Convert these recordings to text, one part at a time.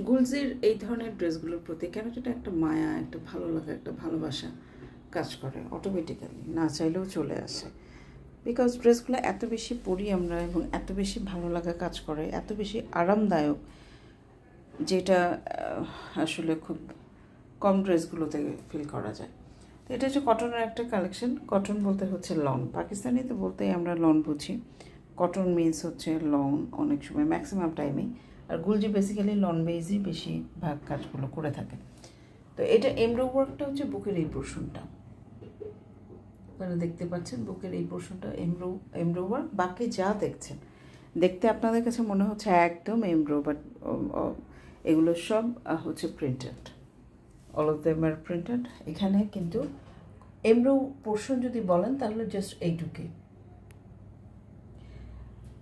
গুলজির এই ধরনের ড্রেসগুলোর প্রতি কেন যেটা একটা মায়া, একটা ভালো লাগা, একটা ভালোবাসা কাজ করে অটোমেটিক্যালি, না চাইলেও চলে আসে। বিকজ ড্রেসগুলো এত বেশি পরি আমরা এবং এত বেশি ভালো লাগা কাজ করে, এত বেশি আরামদায়ক, যেটা আসলে খুব কম ড্রেসগুলোতে ফিল করা যায়। তো এটা হচ্ছে কটনের একটা কালেকশন। কটন বলতে হচ্ছে লন, পাকিস্তানিতে বলতেই আমরা লন বুঝি। কটন মিন্স হচ্ছে লন অনেক সময়, ম্যাক্সিমাম টাইমেই। আর গুলজি বেসিক্যালি লন বেজই বেশিরভাগ কাজগুলো করে থাকে। তো এটা এমব্রো ওয়ার্কটা হচ্ছে বুকের এই পোর্শনটা, আপনারা দেখতে পাচ্ছেন বুকের এই পোর্শনটা এমব্রো ওয়ার্ক। বাকি যা দেখছেন দেখতে আপনাদের কাছে মনে হচ্ছে একদম এমব্রো, বাট এগুলো সব হচ্ছে printed, all of them are printed. এখানে কিন্তু এমব্রো পোর্শন যদি বলেন তাহলে জাস্ট এইটুকুই।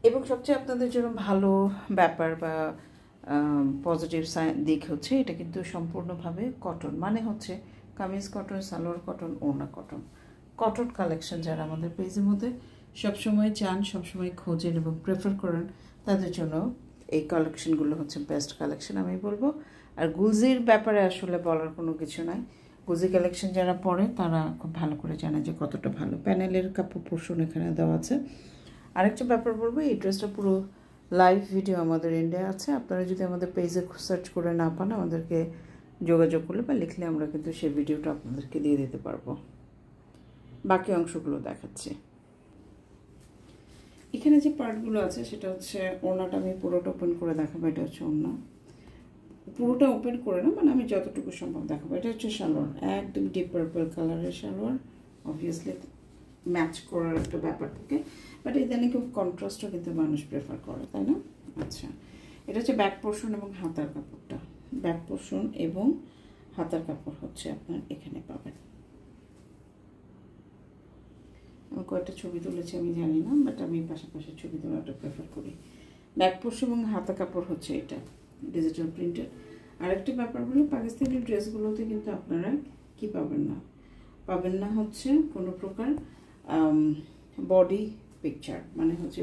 এবং সবচেয়ে আপনাদের জন্য ভালো ব্যাপার বা পজিটিভ দিক হচ্ছে এটা কিন্তু সম্পূর্ণভাবে কটন, মানে হচ্ছে কামিজ কটন, সালোয়ার কটন, ওড়না কটন। কটন কালেকশন যারা আমাদের পেজের মধ্যে সবসময় চান, সবসময় খোঁজেন এবং প্রেফার করেন, তাদের জন্য এই কালেকশনগুলো হচ্ছে বেস্ট কালেকশন আমি বলবো। আর গুলজির ব্যাপারে আসলে বলার কোনো কিছু নাই। গুলজি কালেকশন যারা পরে তারা খুব ভালো করে জানে যে কতটা ভালো। প্যানেলের কাপড় পোর্শন এখানে দেওয়া আছে। আরেকটা ব্যাপার বলবো, এই ড্রেসটা পুরো লাইভ ভিডিও আমাদের ইন্ডিয়া আছে। আপনারা যদি আমাদের পেজে সার্চ করে না পান, আমাদেরকে যোগাযোগ করলে বা লিখলে আমরা কিন্তু সেই ভিডিওটা আপনাদেরকে দিয়ে দিতে পারবো। বাকি অংশগুলো দেখাচ্ছি। এখানে যে পার্টগুলো আছে সেটা হচ্ছে ওড়নাটা আমি পুরোটা ওপেন করে দেখাবো। এটা হচ্ছে ওড়না, পুরোটা ওপেন করে না, মানে আমি যতটুকু সম্ভব দেখাবো। এটা হচ্ছে সালোয়ার, একদম ডিপ পার্পল কালারের সালোয়ার, অবভিয়াসলি ম্যাচ করার একটা ব্যাপার থাকে, বাট ইদানিং খুব কন্ট্রাস্টও কিন্তু মানুষ প্রেফার করে, তাই না? আচ্ছা, এটা হচ্ছে ব্যাক পোর্শন এবং হাতার কাপড়টা। ব্যাক পোর্শন এবং হাতার কাপড় হচ্ছে আপনার এখানে পাবেন। আমি কয়েকটা ছবি তুলেছি আমি জানি না, বাট আমি পাশাপাশি ছবি তোলাটা প্রেফার করি। ব্যাক পোর্শন এবং হাতা কাপড় হচ্ছে এটা ডিজিটাল প্রিন্টেড। আরেকটা ব্যাপার হলো পাকিস্তানি ড্রেসগুলোতে কিন্তু আপনারা কি পাবেন না হচ্ছে কোনো প্রকার বডি পিকচার, মানে হচ্ছে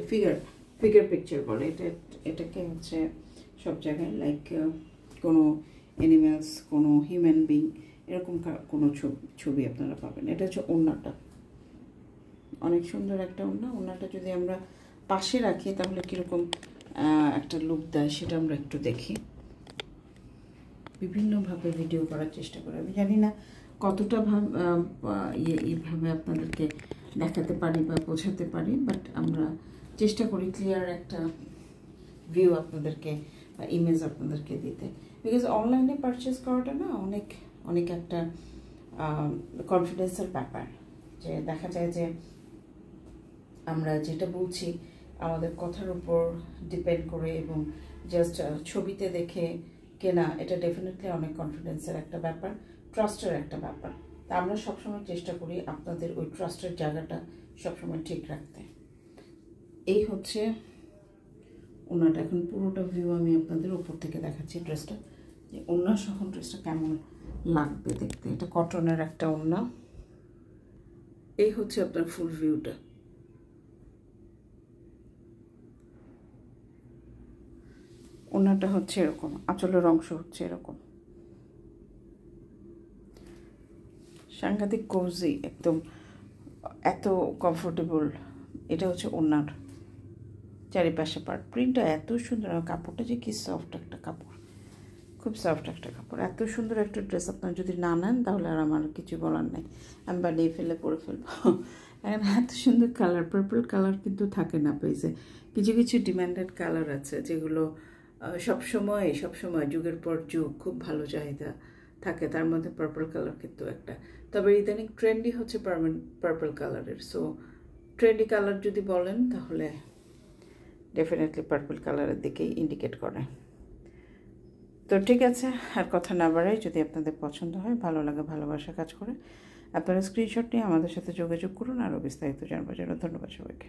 ফিগার পিকচার বলে এটাকে হচ্ছে সব জায়গায়, লাইক কোনো অ্যানিম্যালস, কোনো হিউম্যান বিং, এরকম কোনো ছবি আপনারা পাবেন। এটা হচ্ছে ওড়নাটা, অনেক সুন্দর একটা ওড়নাটা যদি আমরা পাশে রাখি তাহলে কীরকম একটা লুক দেয় সেটা আমরা একটু দেখি। বিভিন্নভাবে ভিডিও করার চেষ্টা করি, আমি জানি না কতটা এইভাবে আপনাদেরকে দেখাতে পারি বা বোঝাতে পারি, বাট আমরা চেষ্টা করি ক্লিয়ার একটা ভিউ আপনাদেরকে বা ইমেজ আপনাদেরকে দিতে। বিকজ অনলাইনে পারচেস করাটা না অনেক একটা কনফিডেন্সের ব্যাপার, যে দেখা যায় যে আমরা যেটা বলছি আমাদের কথার উপর ডিপেন্ড করে এবং জাস্ট ছবিতে দেখে কেনা, এটা ডেফিনেটলি অনেক কনফিডেন্সের একটা ব্যাপার, ট্রাস্টের একটা ব্যাপার। তা আমরা সবসময় চেষ্টা করি আপনাদের ওই ট্রাস্টের জায়গাটা সবসময় ঠিক রাখতে। এই হচ্ছে ওনাটা। এখন পুরোটা ভিউ আমি আপনাদের উপর থেকে দেখাচ্ছি ড্রেসটা, যে ওড়না সহ ড্রেসটা কেমন লাগবে দেখতে। এটা কটনের একটা ওড়না। এই হচ্ছে আপনার ফুল ভিউটা। ওড়নাটা হচ্ছে এরকম, আঁচলের অংশ হচ্ছে এরকম, সাংঘাতিক কোজি, একদম এত কমফোর্টেবল। এটা হচ্ছে ওড়নার চারিপাশে পার্ট। প্রিন্টটা এত সুন্দর, আর কাপড়টা যে কি সফট একটা কাপড়, খুব সফট একটা কাপড়। এত সুন্দর একটা ড্রেস আপনারা যদি না নেন তাহলে আর আমার কিছু বলার নেই, আমি বানিয়ে ফেলে পরে ফেলবো। এখন এত সুন্দর কালার, পার্পল কালার কিন্তু থাকে না পেজে। কিছু ডিমান্ডেড কালার আছে যেগুলো সবসময় যুগের পর যুগ খুব ভালো চাহিদা থাকে, তার মধ্যে পার্পল কালার কিন্তু একটা। তবে ইদানিং ট্রেন্ডি হচ্ছে পার্পল কালারের। সো ট্রেন্ডি কালার যদি বলেন তাহলে ডেফিনেটলি পার্পল কালারের দিকেই ইন্ডিকেট করে। তো ঠিক আছে, আর কথা না বাড়াই, যদি আপনাদের পছন্দ হয়, ভালো লাগে, ভালোবাসা কাজ করে, আপনারা স্ক্রিনশট নিয়ে আমাদের সাথে যোগাযোগ করুন আরও বিস্তারিত জানবার জন্য। ধন্যবাদ সবাইকে।